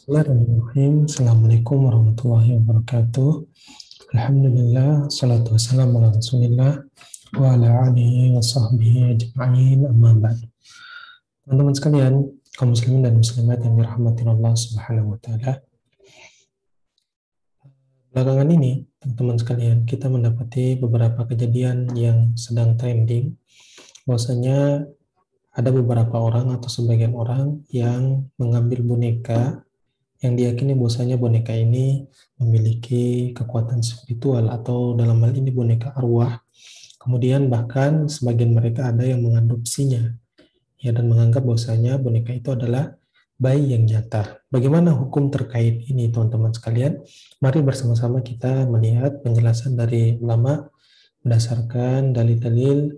Bismillahirrahmanirrahim. Assalamualaikum warahmatullahi wabarakatuh. Alhamdulillah, salatu wassalamu ala rasulillah wa ala alihi wa sahbihi ajma'in, amma ba'd. Teman-teman sekalian, kaum muslimin dan muslimat yang dirahmati Allah subhanahu wa ta'ala, belakangan ini, teman-teman sekalian, kita mendapati beberapa kejadian yang sedang trending, bahwasanya ada beberapa orang atau sebagian orang yang mengambil boneka yang diyakini bahwasanya boneka ini memiliki kekuatan spiritual atau dalam hal ini boneka arwah. Kemudian bahkan sebagian mereka ada yang mengadopsinya, ya, dan menganggap bahwasanya boneka itu adalah bayi yang nyata. Bagaimana hukum terkait ini, teman-teman sekalian? Mari bersama-sama kita melihat penjelasan dari ulama berdasarkan dalil-dalil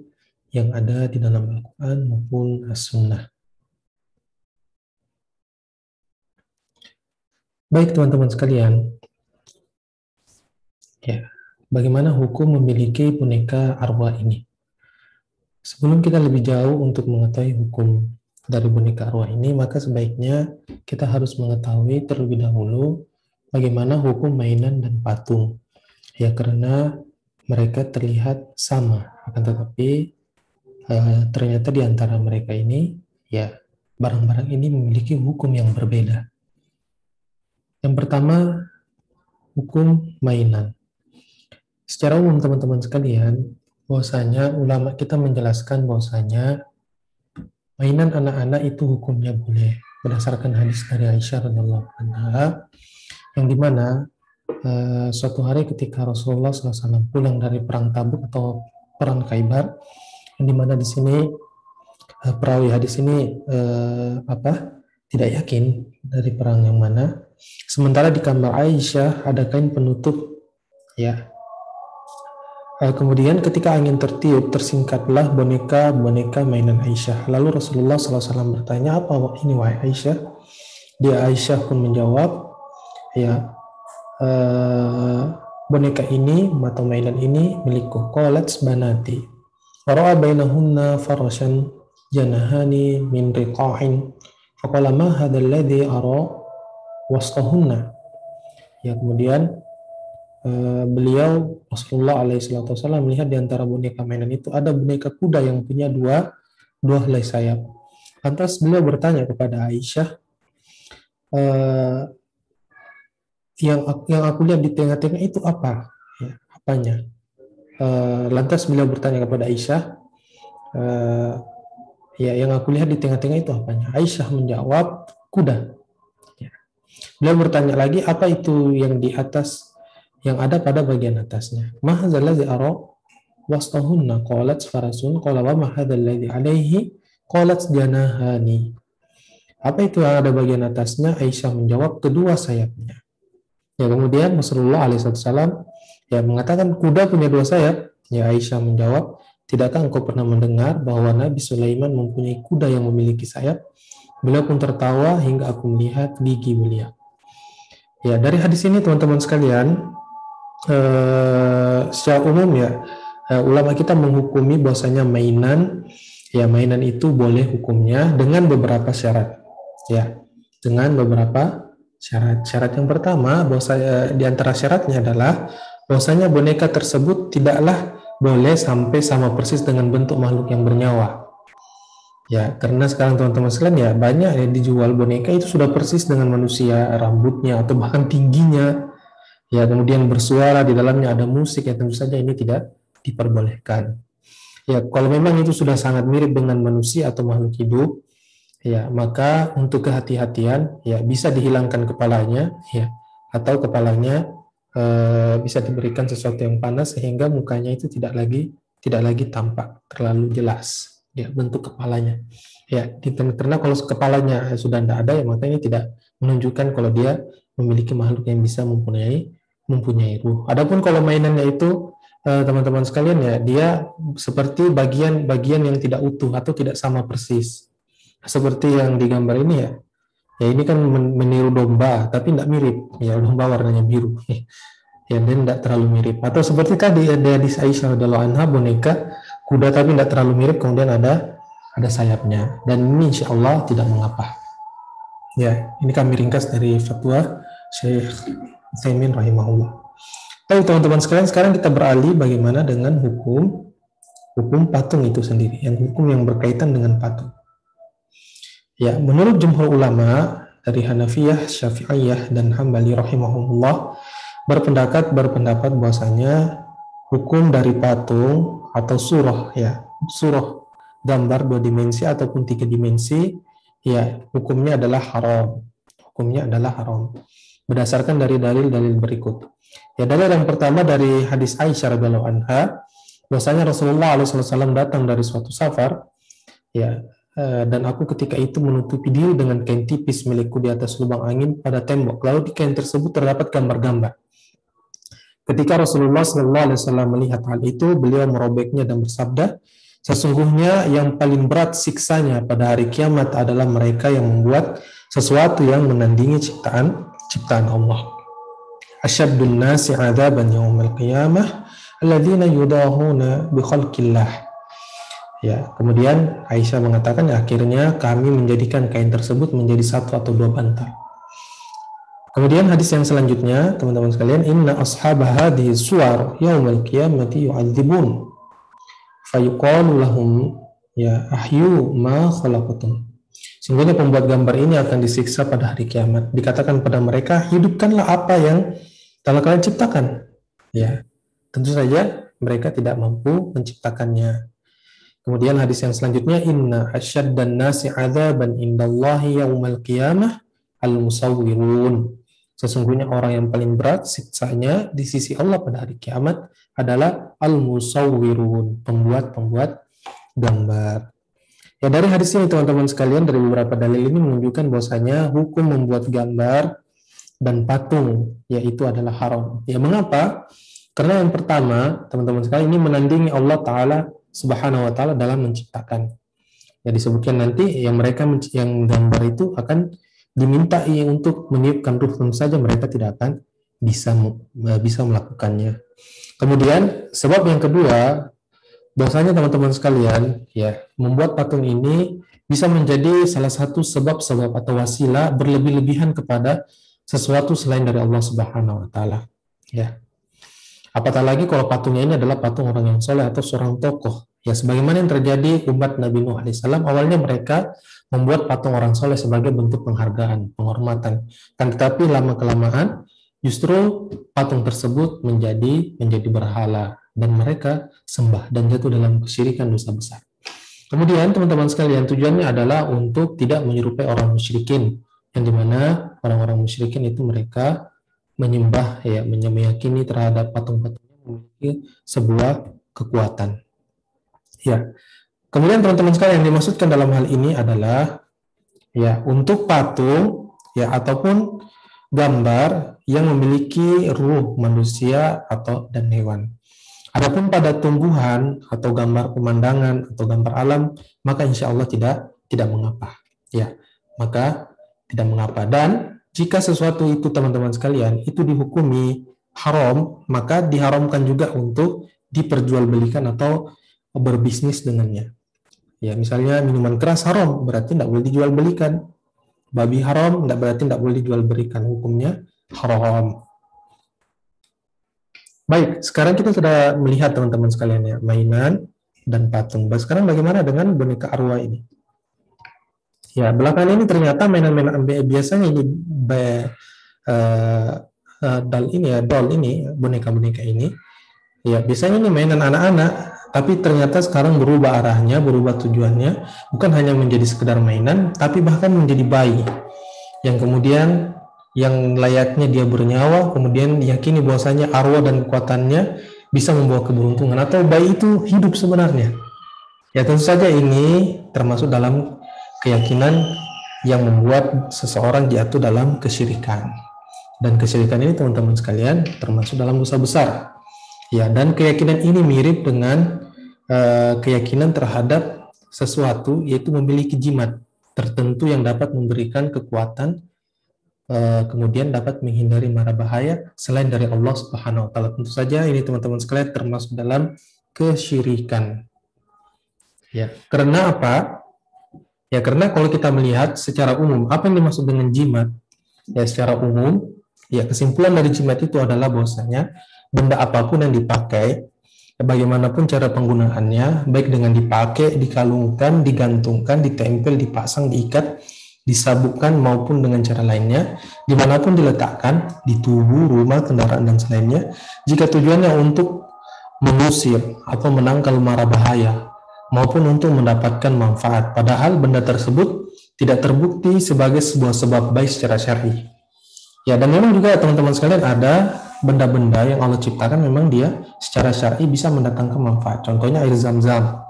yang ada di dalam Al-Quran maupun As-Sunnah. Baik teman-teman sekalian, ya, bagaimana hukum memiliki boneka arwah ini? Sebelum kita lebih jauh untuk mengetahui hukum dari boneka arwah ini, maka sebaiknya kita harus mengetahui terlebih dahulu bagaimana hukum mainan dan patung. Ya, karena mereka terlihat sama, akan tetapi ternyata di antara mereka ini, ya, barang-barang ini memiliki hukum yang berbeda. Yang pertama, hukum mainan. Secara umum teman-teman sekalian, bahwasanya ulama kita menjelaskan bahwasanya mainan anak-anak itu hukumnya boleh berdasarkan hadis dari Aisyah radhiyallahu anha, yang dimana suatu hari ketika Rasulullah SAW pulang dari perang Tabuk atau perang Khaybar, yang dimana di sini perawi hadis ini tidak yakin dari perang yang mana. Sementara di kamar Aisyah ada kain penutup, ya. Kemudian ketika angin tertiup, tersingkaplah boneka mainan Aisyah. Lalu Rasulullah SAW bertanya, apa ini wahai Aisyah? Dia Aisyah pun menjawab, ya, boneka ini atau mainan ini milikku. Qalat banati. Wara'a bainahunna farashan janahani min riqa'in. Faqala ma hadzal ladzi ara wasqahunna. Ya, kemudian beliau Rasulullah alaihissalam melihat di antara boneka mainan itu ada boneka kuda yang punya dua helai sayap. Lantas beliau bertanya kepada Aisyah, yang aku lihat di tengah-tengah itu apa? Ya, apanya? Lantas beliau bertanya kepada Aisyah, ya, yang aku lihat di tengah-tengah itu apanya? Aisyah menjawab, kuda. Beliau bertanya lagi, apa itu yang di atas, yang ada pada bagian atasnya? Ma hadzal ladzi ara wasqahunna qalat farasun qala wa ma hadzal ladzi alaihi qalat janahani. Apa itu yang ada bagian atasnya? Aisyah menjawab, kedua sayapnya. Ya, kemudian Rasulullah alaihissalam ya mengatakan kuda punya dua sayap. Ya, Aisyah menjawab, tidakkah engkau pernah mendengar bahwa Nabi Sulaiman mempunyai kuda yang memiliki sayap? Beliau pun tertawa hingga aku melihat gigi beliau. Ya, dari hadis ini teman-teman sekalian, secara umum ya, ulama kita menghukumi bahwasanya mainan itu boleh hukumnya dengan beberapa syarat. Ya, dengan beberapa syarat. Syarat yang pertama, bahwasanya di antara syaratnya adalah bahwasanya boneka tersebut tidaklah boleh sampai sama persis dengan bentuk makhluk yang bernyawa. Ya, karena sekarang teman-teman sekalian ya banyak yang dijual boneka itu sudah persis dengan manusia, rambutnya atau bahkan tingginya. Ya, kemudian bersuara, di dalamnya ada musik, ya tentu saja ini tidak diperbolehkan. Ya, kalau memang itu sudah sangat mirip dengan manusia atau makhluk hidup, ya maka untuk kehati-hatian ya bisa dihilangkan kepalanya, ya, atau kepalanya bisa diberikan sesuatu yang panas sehingga mukanya itu tidak lagi tampak terlalu jelas, ya, bentuk kepalanya. Ya, karena kalau kepalanya sudah tidak ada, ya maka ini tidak menunjukkan kalau dia memiliki makhluk yang bisa mempunyai ruh. Adapun kalau mainannya itu teman-teman sekalian ya, dia seperti bagian yang tidak utuh atau tidak sama persis. Seperti yang digambar ini ya. Ya, ini kan meniru domba, tapi tidak mirip. Ya, domba warnanya biru. Ya, dan tidak terlalu mirip. Atau seperti tadi ada di Aisyah radhiyallahu anha, boneka kuda tapi tidak terlalu mirip, kemudian ada sayapnya. Dan ini insya Allah tidak mengapa. Ya, ini kami ringkas dari fatwa Syekh Utsaimin rahimahullah. Tapi teman-teman sekalian, sekarang kita beralih bagaimana dengan hukum patung itu sendiri, yang hukum yang berkaitan dengan patung. Ya, menurut jumhur ulama dari Hanafiyah, Syafi'iyah, dan Hambali rahimahumullah berpendapat bahwasanya hukum dari patung atau surah, ya, surah gambar 2 dimensi ataupun 3 dimensi, ya, hukumnya adalah haram. Hukumnya adalah haram. Berdasarkan dari dalil-dalil berikut. Ya, dalil yang pertama dari hadis Aisyah radhiyallahu anha, bahwasanya Rasulullah SAW datang dari suatu safar, ya, dan aku ketika itu menutupi diri dengan kain tipis milikku di atas lubang angin pada tembok. Lalu di kain tersebut terdapat gambar-gambar. Ketika Rasulullah SAW melihat hal itu, beliau merobeknya dan bersabda, sesungguhnya yang paling berat siksanya pada hari kiamat adalah mereka yang membuat sesuatu yang menandingi ciptaan Allah. Asyaddun nasi 'adzaban yaumil qiyamah alladzina yudahuna bi khalqillah. Ya, kemudian Aisyah mengatakan, akhirnya kami menjadikan kain tersebut menjadi 1 atau 2 bantal. Kemudian hadis yang selanjutnya, teman-teman sekalian, inna ashab hadhihi suwar yaumil qiyamati yu'adzibun fayuqalu lahum ya ahyu ma khalaqatum. Sungguhnya pembuat gambar ini akan disiksa pada hari kiamat. Dikatakan pada mereka, hidupkanlah apa yang telah kalian ciptakan. Ya, tentu saja mereka tidak mampu menciptakannya. Kemudian hadis yang selanjutnya, inna asyaddan nasi 'adzaban indallahi yaumal qiyamah al-musawwirun. Sesungguhnya orang yang paling berat siksanya di sisi Allah pada hari kiamat adalah al-musawwirun, pembuat gambar. Ya, dari hadis ini teman-teman sekalian, dari beberapa dalil ini menunjukkan bahwasanya hukum membuat gambar dan patung yaitu adalah haram. Ya, mengapa? Karena yang pertama, teman-teman sekalian, ini menandingi Allah Ta'ala Subhanahu wa Ta'ala dalam menciptakan. Ya, disebutkan nanti yang mereka yang gambar itu akan dimintai untuk meniupkan ruh, tentu saja mereka tidak akan bisa melakukannya. Kemudian sebab yang kedua, bahwasanya teman-teman sekalian, ya, membuat patung ini bisa menjadi salah satu sebab-sebab atau wasilah berlebih-lebihan kepada sesuatu selain dari Allah Subhanahu wa Ta'ala. Ya. Apatah lagi kalau patungnya ini adalah patung orang yang soleh atau seorang tokoh. Ya, sebagaimana yang terjadi umat Nabi Nuh alaihissalam, awalnya mereka membuat patung orang soleh sebagai bentuk penghargaan, penghormatan. Tetapi lama-kelamaan justru patung tersebut menjadi berhala dan mereka sembah dan jatuh dalam kesyirikan, dosa besar. Kemudian teman-teman sekalian, tujuannya adalah untuk tidak menyerupai orang musyrikin, yang dimana orang-orang musyrikin itu mereka menyembah, ya, meyakini terhadap patung-patung yang memiliki sebuah kekuatan. Ya. Kemudian teman-teman sekalian, yang dimaksudkan dalam hal ini adalah, ya, untuk patung, ya, ataupun gambar yang memiliki ruh manusia atau dan hewan. Adapun pada tumbuhan atau gambar pemandangan atau gambar alam, maka insya Allah tidak mengapa. Ya, maka tidak mengapa. Dan jika sesuatu itu teman-teman sekalian itu dihukumi haram, maka diharamkan juga untuk diperjualbelikan atau berbisnis dengannya. Ya, misalnya minuman keras haram, berarti tidak boleh dijual belikan. Babi haram, berarti tidak boleh dijual belikan. Hukumnya haram. Baik, sekarang kita sudah melihat teman-teman sekalian, ya, mainan dan patung. Sekarang bagaimana dengan boneka arwah ini? Ya, belakangan ini ternyata mainan-mainan biasanya ini doll ini, boneka-boneka ini, ya, biasanya ini mainan anak-anak, tapi ternyata sekarang berubah arahnya, berubah tujuannya, bukan hanya menjadi sekedar mainan, tapi bahkan menjadi bayi, yang kemudian yang layaknya dia bernyawa, kemudian diyakini bahwasanya arwah dan kekuatannya bisa membawa keberuntungan, atau bayi itu hidup sebenarnya. Ya, tentu saja ini termasuk dalam keyakinan yang membuat seseorang jatuh dalam kesyirikan. Dan kesyirikan ini teman-teman sekalian termasuk dalam dosa besar. Ya, dan keyakinan ini mirip dengan keyakinan terhadap sesuatu, yaitu memiliki jimat tertentu yang dapat memberikan kekuatan, kemudian dapat menghindari mara bahaya selain dari Allah Subhanahu wa Ta'ala. Tentu saja ini teman-teman sekalian termasuk dalam kesyirikan. Ya, karena apa? Ya, karena kalau kita melihat secara umum apa yang dimaksud dengan jimat, ya secara umum, ya kesimpulan dari jimat itu adalah bahwasanya benda apapun yang dipakai, bagaimanapun cara penggunaannya, baik dengan dipakai, dikalungkan, digantungkan, ditempel, dipasang, diikat, disabukkan maupun dengan cara lainnya, dimanapun diletakkan, di tubuh, rumah, kendaraan dan selainnya, jika tujuannya untuk mengusir atau menangkal mara bahaya maupun untuk mendapatkan manfaat, padahal benda tersebut tidak terbukti sebagai sebuah sebab baik secara syar'i. Ya, dan memang juga teman-teman sekalian ada benda-benda yang Allah ciptakan memang dia secara syar'i bisa mendatangkan manfaat. Contohnya air zam-zam.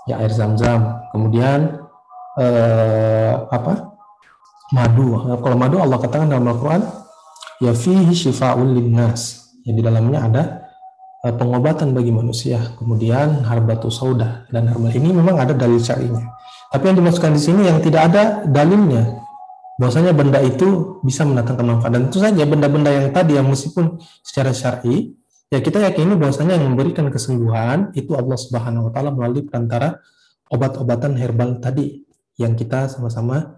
Ya, air zam-zam. Kemudian apa? Madu. Kalau madu Allah katakan dalam Al-Qur'an, ya fihi syifa'un linnas. Ya, di dalamnya ada pengobatan bagi manusia. Kemudian harbatu sauda, dan herbal ini memang ada dalil syar'inya. Tapi yang dimasukkan di sini yang tidak ada dalilnya, bahwasanya benda itu bisa mendatangkan manfaat. Dan itu saja benda-benda yang tadi yang meskipun secara syar'i, ya kita yakini bahwasanya yang memberikan kesembuhan itu Allah Subhanahu wa taala melalui perantara obat-obatan herbal tadi yang kita sama-sama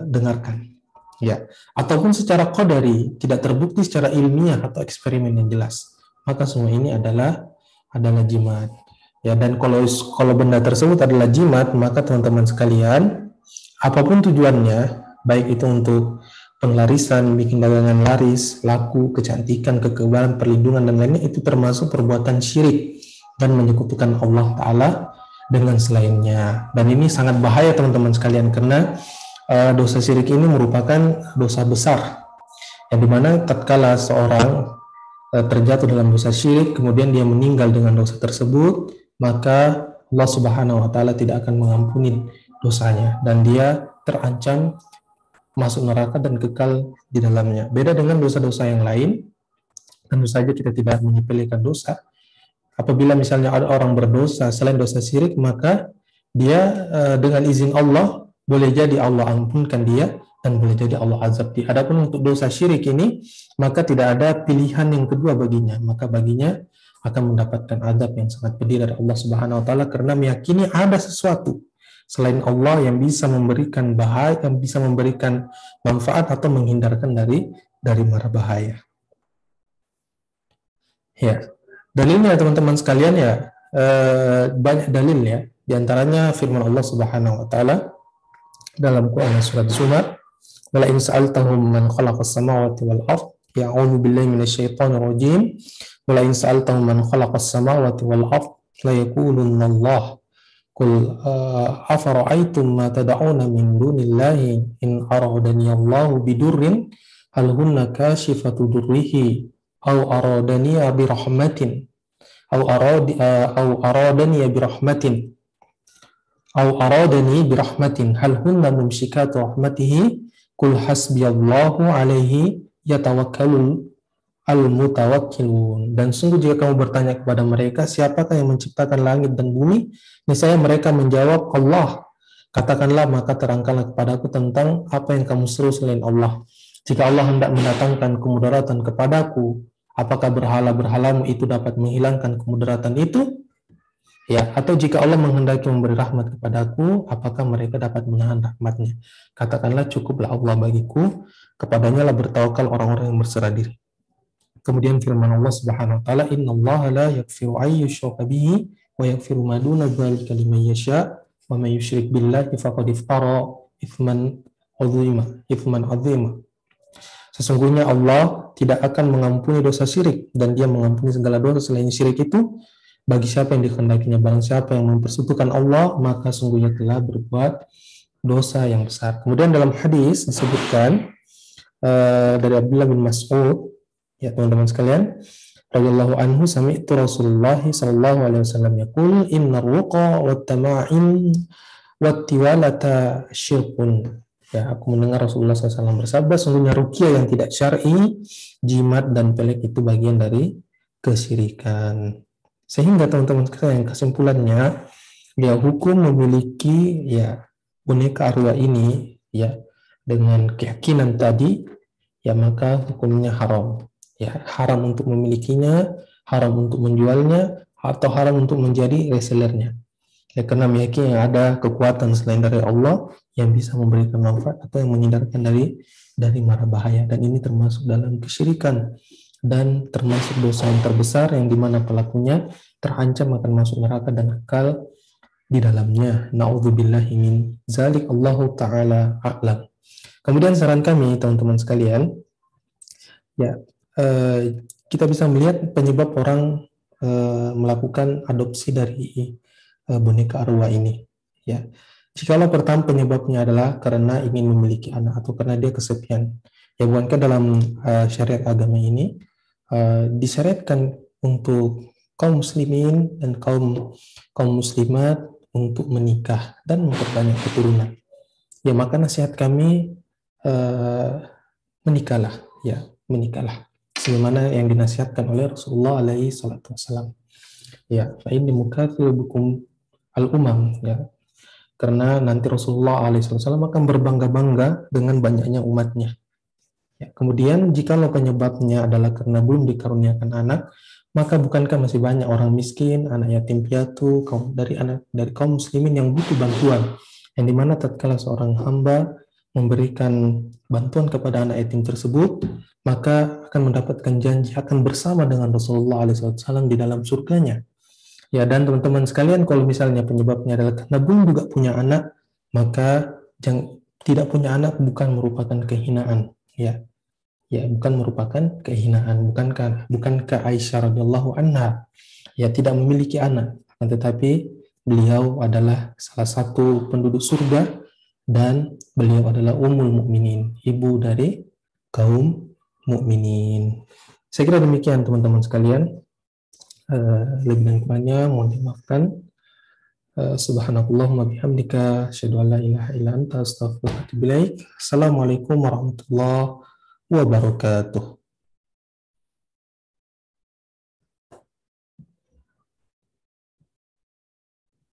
dengarkan. Ya, ataupun secara qadari, tidak terbukti secara ilmiah atau eksperimen yang jelas. Maka semua ini adalah jimat. Ya, dan kalau benda tersebut adalah jimat, maka teman-teman sekalian, apapun tujuannya, baik itu untuk penglarisan, bikin dagangan laris, laku, kecantikan, kekebalan, perlindungan, dan lainnya, itu termasuk perbuatan syirik dan menyekutukan Allah Ta'ala dengan selainnya. Dan ini sangat bahaya teman-teman sekalian, karena dosa syirik ini merupakan dosa besar, yang dimana tatkala seorang terjatuh dalam dosa syirik, kemudian dia meninggal dengan dosa tersebut, maka Allah Subhanahu wa taala tidak akan mengampuni dosanya dan dia terancam masuk neraka dan kekal di dalamnya. Beda dengan dosa-dosa yang lain, tentu saja kita tidak menyepelekan dosa. Apabila misalnya ada orang berdosa selain dosa syirik, maka dia dengan izin Allah boleh jadi Allah ampunkan dia dan boleh jadi Allah azab dia. Adapun untuk dosa syirik ini, maka tidak ada pilihan yang kedua baginya, maka baginya akan mendapatkan azab yang sangat pedih dari Allah Subhanahu wa taala, karena meyakini ada sesuatu selain Allah yang bisa memberikan bahaya, yang bisa memberikan manfaat atau menghindarkan dari mara bahaya. Ya, dalilnya teman-teman sekalian ya, banyak dalil ya. Di antaranya firman Allah Subhanahu wa taala dalam Quran surat Zumar, "Wala in sa'altahum man khalaqas samawati wal ard, ya'udzu billahi minasyaitonir rajim. Wala in sa'altahum man khalaqas samawati wal ard, la yaqulunna Allah. Qul afara'aytum ma tad'una min dunillahi in aradani Allahu bidurrin hal hunna kashifatu durrihi aw aradani birahmatin aradani birahmatin hal hunna mumsikatu rahmatihi qul hasbiyallahu alaihi yatawakkalul al-mutawakkilun." Dan sungguh jika kamu bertanya kepada mereka, siapakah yang menciptakan langit dan bumi, niscaya mereka menjawab, Allah. Katakanlah, maka terangkanlah kepadaku tentang apa yang kamu seru selain Allah. Jika Allah hendak mendatangkan kemudaratan kepadaku, apakah berhala-berhalamu itu dapat menghilangkan kemudaratan itu? Ya, atau jika Allah menghendaki memberi rahmat kepadaku, apakah mereka dapat menahan rahmatnya? Katakanlah, cukuplah Allah bagiku, kepadanya lah bertawakal orang-orang yang berserah diri. Kemudian firman Allah Subhanahu wa taala, "Innallaha la yaghfiru ay yushraka bihi wa yaghfiru ma duna dzalika liman yasha wa may yusyrik billahi faqad iftara itsman 'azima." Sesungguhnya Allah tidak akan mengampuni dosa syirik, dan Dia mengampuni segala dosa selain syirik itu bagi siapa yang dikehendakinya. Barang siapa yang mempersekutukan Allah, maka sungguhnya telah berbuat dosa yang besar. Kemudian dalam hadis disebutkan dari Abdullah bin Mas'ud, ya teman-teman sekalian, radhiyallahu anhu, sami'tu Rasulullah sallallahu alaihi wasallam yaqul, "Innar ruqa wat tama'in wat tiwalata syirkun." Ya, aku mendengar Rasulullah SAW bersabda, sungguhnya ruqyah yang tidak syar'i, jimat dan pelet itu bagian dari kesyirikan. Sehingga teman-teman sekalian, kesimpulannya, ya hukum memiliki ya boneka arwah ini ya dengan keyakinan tadi, ya maka hukumnya haram. Ya, haram untuk memilikinya, haram untuk menjualnya, atau haram untuk menjadi resellernya. Ya, karena meyakini ada kekuatan selain dari Allah yang bisa memberikan manfaat atau yang menghindarkan dari mara bahaya, dan ini termasuk dalam kesyirikan dan termasuk dosa yang terbesar yang dimana pelakunya terancam akan masuk neraka dan kekal di dalamnya. Na'udzubillahi min zalik. Allahu taala a'lam. Kemudian saran kami teman-teman sekalian, ya, kita bisa melihat penyebab orang melakukan adopsi dari boneka arwah ini. Ya, jikalau pertama penyebabnya adalah karena ingin memiliki anak atau karena dia kesepian, ya bukankah dalam syariat agama ini disyariatkan untuk kaum muslimin dan kaum kaum muslimat untuk menikah dan memperbanyak keturunan. Ya, maka nasihat kami menikahlah, ya, menikahlah. Sebagaimana yang dinasihatkan oleh Rasulullah alaihi salatu wassalam. Ya, fa inni mukatsirukum al-umam, ya. Karena nanti Rasulullah alaihi wasallam akan berbangga-bangga dengan banyaknya umatnya. Ya, kemudian jikalau penyebabnya adalah karena belum dikaruniakan anak, maka bukankah masih banyak orang miskin, anak yatim piatu, dari kaum muslimin yang butuh bantuan, yang dimana tatkala seorang hamba memberikan bantuan kepada anak yatim tersebut, maka akan mendapatkan janji akan bersama dengan Rasulullah SAW di dalam surganya. Ya, dan teman-teman sekalian, kalau misalnya penyebabnya adalah karena belum juga punya anak, maka tidak punya anak bukan merupakan kehinaan. Ya, ya, bukan merupakan kehinaan. Bukankah Aisyah radhiyallahu anha ya tidak memiliki anak, akan tetapi beliau adalah salah satu penduduk surga dan beliau adalah ummul mukminin, ibu dari kaum mukminin. Saya kira demikian teman-teman sekalian. Lebih dan kurangnya mohon dimaafkan. Subhanakallahumma bihamdika asyhadu an la ilaha illa anta astaghfiruka wa atubu ilaik. Assalamualaikum warahmatullahi wabarakatuh.